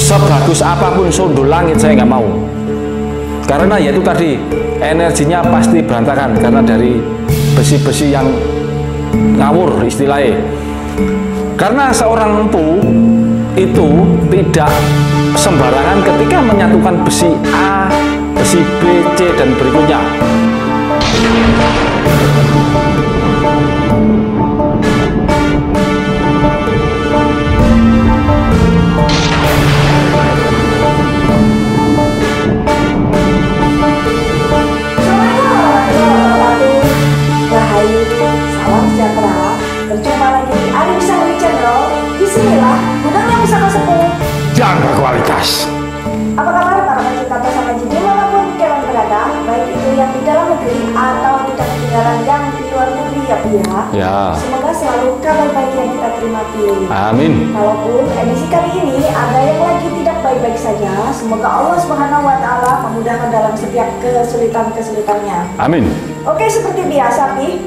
sebagus apapun sundul langit saya nggak mau. Karena ya itu tadi, energinya pasti berantakan karena dari besi-besi yang ngawur istilahnya. Karena seorang empu itu tidak sembarangan ketika menyatukan besi A, besi B, C, dan berikutnya. Salam sejahtera, berjumpa lagi di Arisa Channel. Disinilah gudangnya pusaka sepuh Yang berkualitas. Apa kabar para pecinta pusaka jin dimanapun kalian berada, baik itu yang di dalam negeri atau tidak ketinggalan yang di luar negeri ya Bu ya. Ya. Semoga selalu kabar baik yang kita terima pilih. Amin. Walaupun edisi kali ini ada yang lagi tidak baik-baik saja, semoga Allah Subhanahu Wa Taala memudahkan dalam setiap kesulitannya. Amin. Oke, seperti biasa Pi,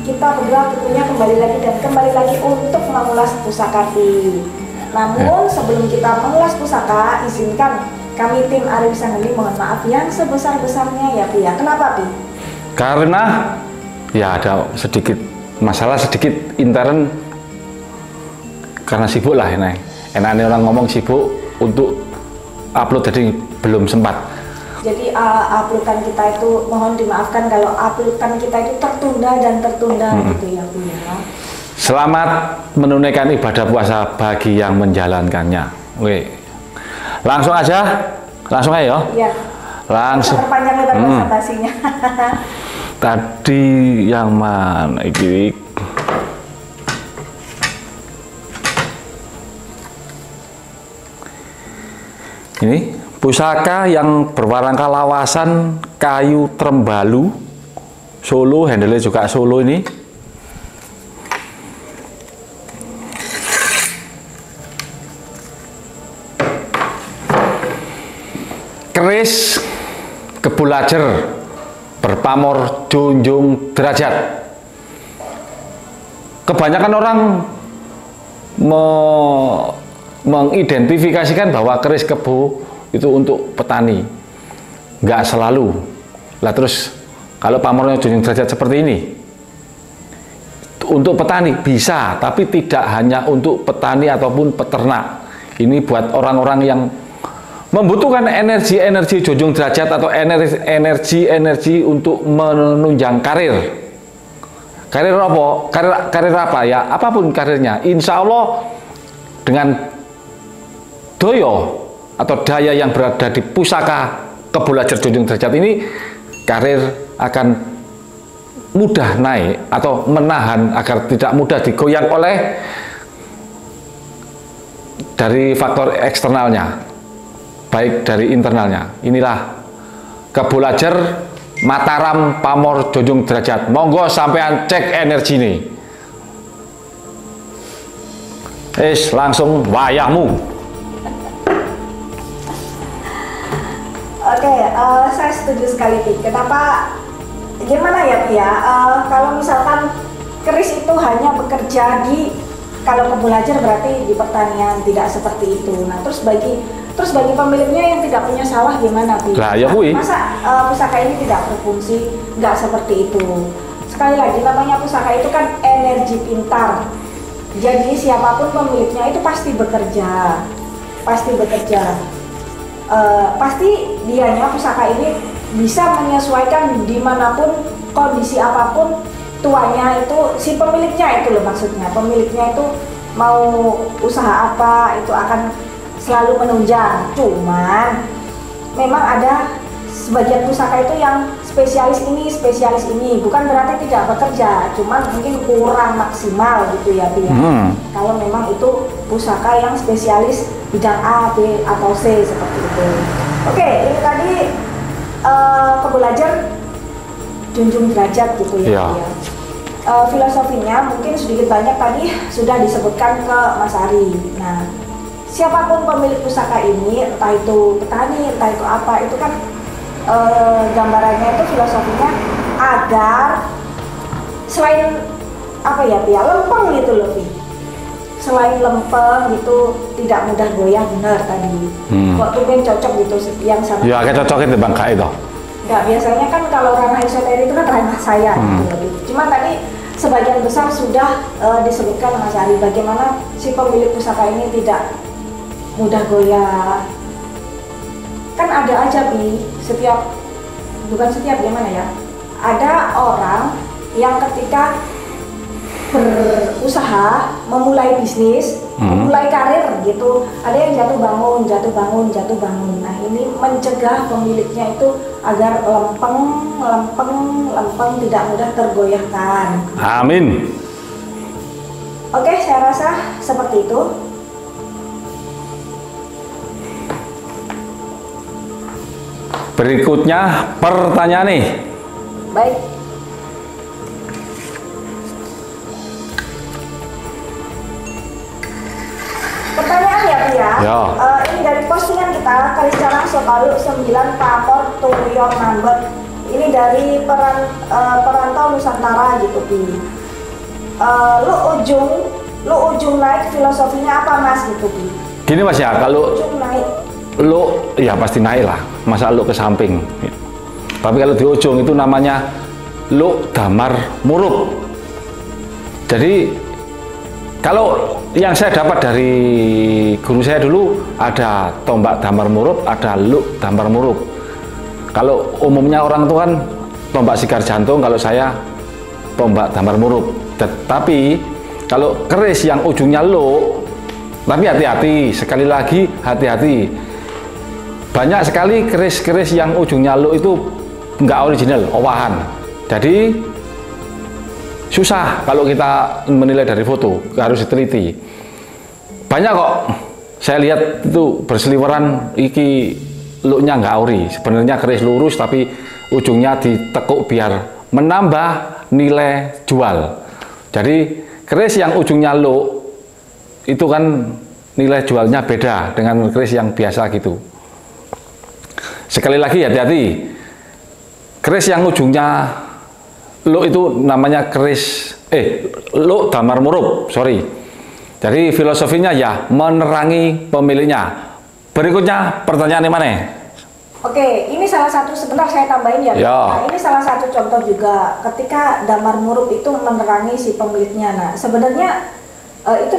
kita berdua tentunya kembali lagi untuk mengulas pusaka Pi. Namun sebelum kita mengulas pusaka, izinkan kami tim Arisa Heli mohon maaf yang sebesar-besarnya ya Pi ya. Kenapa Pi? Karena ya ada sedikit masalah sedikit intern karena sibuk lah ini. Enaknya orang ngomong sibuk untuk upload jadi belum sempat. Jadi uploadan kita itu mohon dimaafkan kalau uploadan kita itu tertunda gitu ya Bu ya. Selamat menunaikan ibadah puasa bagi yang menjalankannya. Oke. Langsung aja ya. Iya. Langsung. Terpanjang lebar basa-basinya. Tadi yang mana ini? Ini pusaka yang berwarangka lawasan kayu trembalu Solo, handle juga Solo ini. Keris kebulajer berpamor junjung derajat. Kebanyakan orang mengidentifikasikan bahwa keris kebo itu untuk petani, nggak selalu lah. Terus kalau pamornya junjung derajat seperti ini untuk petani bisa, tapi tidak hanya untuk petani ataupun peternak. Ini buat orang-orang yang membutuhkan energi junjung derajat atau energi untuk menunjang karir apa? Karir apa ya? Apapun karirnya, insya Allah dengan doyo atau daya yang berada di pusaka kebulajer junjung derajat ini, karir akan mudah naik atau menahan agar tidak mudah digoyang oleh dari faktor eksternalnya, baik dari internalnya. Inilah kebulajer Mataram pamor junjung derajat. Monggo sampean cek energi ini. Langsung wayahmu. Oke, saya setuju sekali Pi. Kenapa? Gimana ya Pi ya? Kalau misalkan keris itu hanya bekerja kalau kebulajer berarti di pertanian, tidak seperti itu. Nah, terus bagi pemiliknya yang tidak punya sawah gimana Pi? Lah ya Pi. Masa pusaka ini tidak berfungsi? Nggak seperti itu. Sekali lagi namanya pusaka itu kan energi pintar. Jadi siapapun pemiliknya itu pasti bekerja. Pasti dianya pusaka ini bisa menyesuaikan dimanapun, kondisi apapun, tuanya itu si pemiliknya itu loh, maksudnya pemiliknya itu mau usaha apa itu akan selalu menunjang. Cuman memang ada sebagian pusaka itu yang spesialis ini, bukan berarti tidak bekerja, cuman mungkin kurang maksimal gitu ya Pi. Kalau memang itu pusaka yang spesialis bidang A, B, atau C seperti itu. Oke, ini tadi kebulajer junjung derajat gitu ya. Filosofinya mungkin sedikit banyak tadi sudah disebutkan ke Mas Ari. Nah, siapapun pemilik pusaka ini, entah itu petani, entah itu apa, itu kan gambarannya itu filosofinya agar selain apa ya Pi, lempeng gitu loh Pi. selain lempeng gitu tidak mudah goyah, benar tadi. Kok tumben cocok gitu yang sama? Ya kayak cocokin Bang Kak itu. Enggak, biasanya kan kalau ranah esoterik itu kan ranah saya gitu. Cuma tadi sebagian besar sudah disebutkan Mas Ari bagaimana si pemilik pusaka ini tidak mudah goyah. Kan ada aja bukan setiap gimana ya, ada orang yang ketika berusaha memulai bisnis, memulai karir gitu, ada yang jatuh bangun. Nah ini mencegah pemiliknya itu agar lempeng tidak mudah tergoyahkan. Amin. Oke, saya rasa seperti itu. Berikutnya pertanyaan nih. Baik. Pertanyaan ya Pia. Ya. Ini dari postingan kita Kalisarang Sokalu 9 Pamor to your number. Ini dari perantau Nusantara gitu Pi. Lu ujung naik filosofinya apa Mas gitu Pi? Gini Mas ya, kalau Ujung naik. lu ya pasti naik lah, masa lu ke samping. Tapi kalau di ujung itu namanya lu damar murup. Jadi kalau yang saya dapat dari guru saya dulu, ada tombak damar murup, ada lu damar murup. Kalau umumnya orang itu kan tombak sigar jantung, kalau saya tombak damar murup. Tetapi kalau keris yang ujungnya lu, tapi hati-hati, sekali lagi hati-hati. Banyak sekali keris-keris yang ujungnya lu itu nggak original, owahan. Jadi susah kalau kita menilai dari foto, harus diteliti. Banyak kok saya lihat itu berseliweran, iki lu-nya nggak ori. Sebenarnya keris lurus tapi ujungnya ditekuk biar menambah nilai jual. Jadi keris yang ujungnya lu itu kan nilai jualnya beda dengan keris yang biasa gitu. Sekali lagi hati-hati, keris yang ujungnya lu itu namanya keris lu damar murup, sorry. Jadi filosofinya ya menerangi pemiliknya. Berikutnya pertanyaan yang mana? Oke, ini salah satu, sebentar saya tambahin ya. Nah, ini salah satu contoh juga ketika damar murup itu menerangi si pemiliknya. Nah sebenarnya itu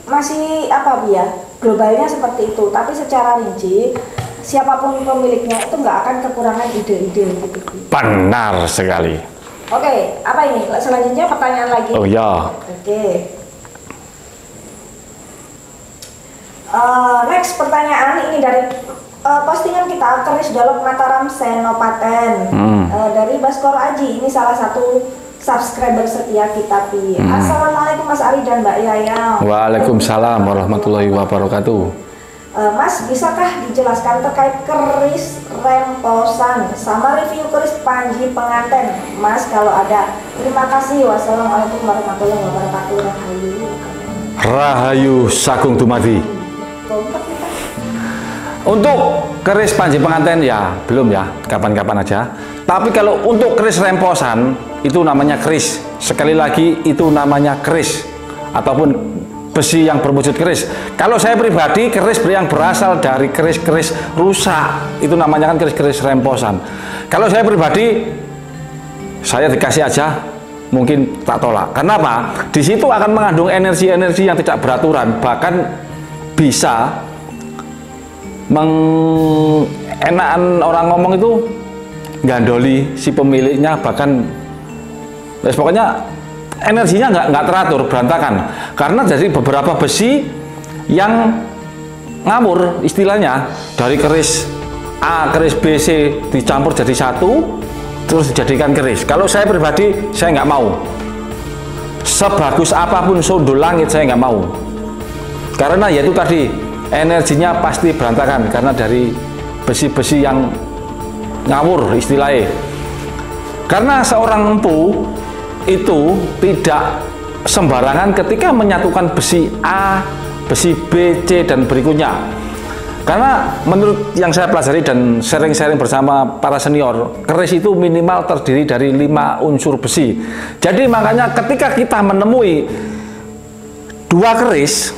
masih apa ya, globalnya seperti itu, tapi secara rinci siapapun pemiliknya itu nggak akan kekurangan ide-ide gitu. Benar sekali. Oke, apa ini? Selanjutnya pertanyaan lagi. Oh ya. Oke. Next pertanyaan ini dari postingan kita Keris Dolok Mataram Senopaten dari Baskoro Aji. Ini salah satu subscriber setia kita Pi. Assalamualaikum Mas Ari dan Mbak Yaya. Waalaikumsalam warahmatullahi wabarakatuh. Mas, bisakah dijelaskan terkait keris remposan sama review keris panji pengantin, Mas, kalau ada? Terima kasih. Wassalamualaikum warahmatullahi wabarakatuh. Rahayu Sagung Dumadi. Untuk keris panji pengantin ya belum ya, kapan-kapan aja. Tapi kalau untuk keris remposan itu namanya keris. Sekali lagi itu namanya keris ataupun besi yang berwujud keris. Kalau saya pribadi, keris yang berasal dari keris-keris rusak itu namanya kan keris-keris remposan. Kalau saya pribadi, saya dikasih aja, mungkin tak tolak. Kenapa? Di situ akan mengandung energi-energi yang tidak beraturan, bahkan bisa enakan orang ngomong itu gandoli si pemiliknya, bahkan pokoknya energinya nggak teratur, berantakan. Karena dari beberapa besi yang ngawur istilahnya, dari keris A, keris B, C dicampur jadi satu, terus dijadikan keris. Kalau saya pribadi, saya nggak mau. Sebagus apapun sondul langit, saya nggak mau. Karena yaitu tadi, energinya pasti berantakan karena dari besi-besi yang ngawur istilahnya. Karena seorang empu itu tidak sembarangan ketika menyatukan besi A, besi B, C dan berikutnya. Karena menurut yang saya pelajari dan sharing-sharing bersama para senior, keris itu minimal terdiri dari 5 unsur besi. Jadi makanya ketika kita menemui dua keris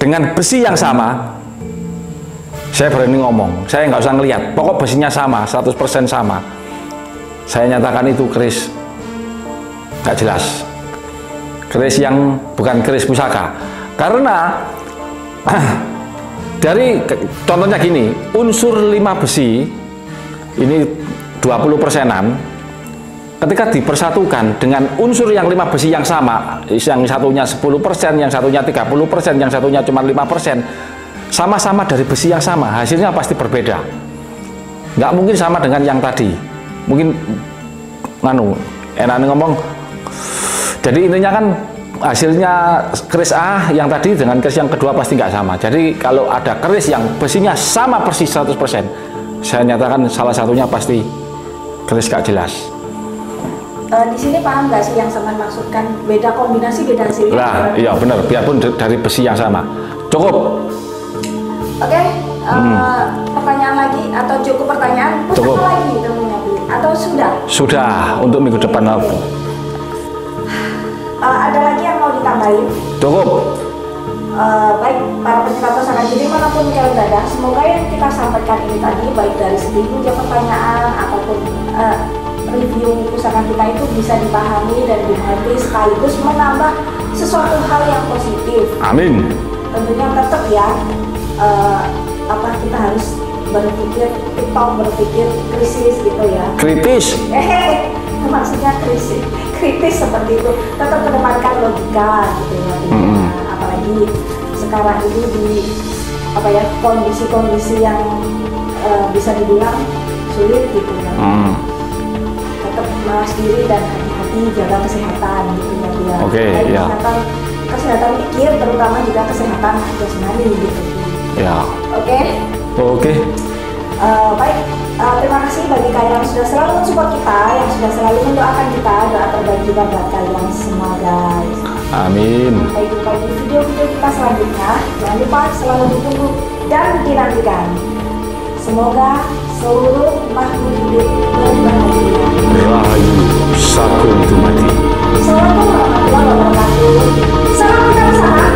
dengan besi yang sama, saya berani ngomong, saya nggak usah ngelihat, pokok besinya sama, 100% sama, saya nyatakan itu keris nggak jelas, keris yang bukan keris pusaka. Karena dari contohnya gini, unsur 5 besi ini 20%-an, ketika dipersatukan dengan unsur yang 5 besi yang sama, yang satunya 10%, yang satunya 30%, yang satunya cuma 5%, sama-sama dari besi yang sama, hasilnya pasti berbeda. Nggak mungkin sama dengan yang tadi. Mungkin enak ngomong. Jadi intinya kan hasilnya keris A yang tadi dengan keris yang kedua pasti nggak sama. Jadi kalau ada keris yang besinya sama persis 100%, saya nyatakan salah satunya pasti keris gak jelas. Di sini paham nggak sih yang Semen maksudkan beda kombinasi beda hasilnya? Nah, iya benar, biarpun dari besi yang sama. Cukup. Oke, pertanyaan lagi atau cukup pertanyaan? Cukup. Lagi atau sudah? Sudah untuk minggu depan. Ada lagi yang mau ditambahin? Cukup. Baik, para pecinta pusaka jadi manapun kalian berada, semoga yang kita sampaikan ini tadi baik dari segi punya pertanyaan ataupun review pusaka kita itu bisa dipahami dan dimengerti sekaligus menambah sesuatu hal yang positif. Amin. Tentunya tetap ya, kita harus berpikir berpikir krisis gitu ya. Kritis. Maksudnya kritis seperti itu, tetap kedepankan logika gitu ya. Apalagi sekarang ini di kondisi-kondisi yang bisa dibilang sulit gitu ya. Tetap mawas diri dan hati-hati, jaga kesehatan gitu ya. Oke, ya. Kesehatan pikir terutama juga kesehatan jasmani gitu. Ya. Oke. Baik, terima kasih bagi kalian yang sudah selalu mensupport kita, yang sudah selalu mendoakan kita. Doa terbaik juga buat kalian semua guys. Amin. Sampai jumpa di video-video kita selanjutnya. Jangan lupa selalu ditunggu dan dinantikan. Semoga seluruh makhluk hidup berbahagia. Rahayu Sakum Dumadi. Assalamualaikum warahmatullahi wabarakatuh. Salam kita bersama.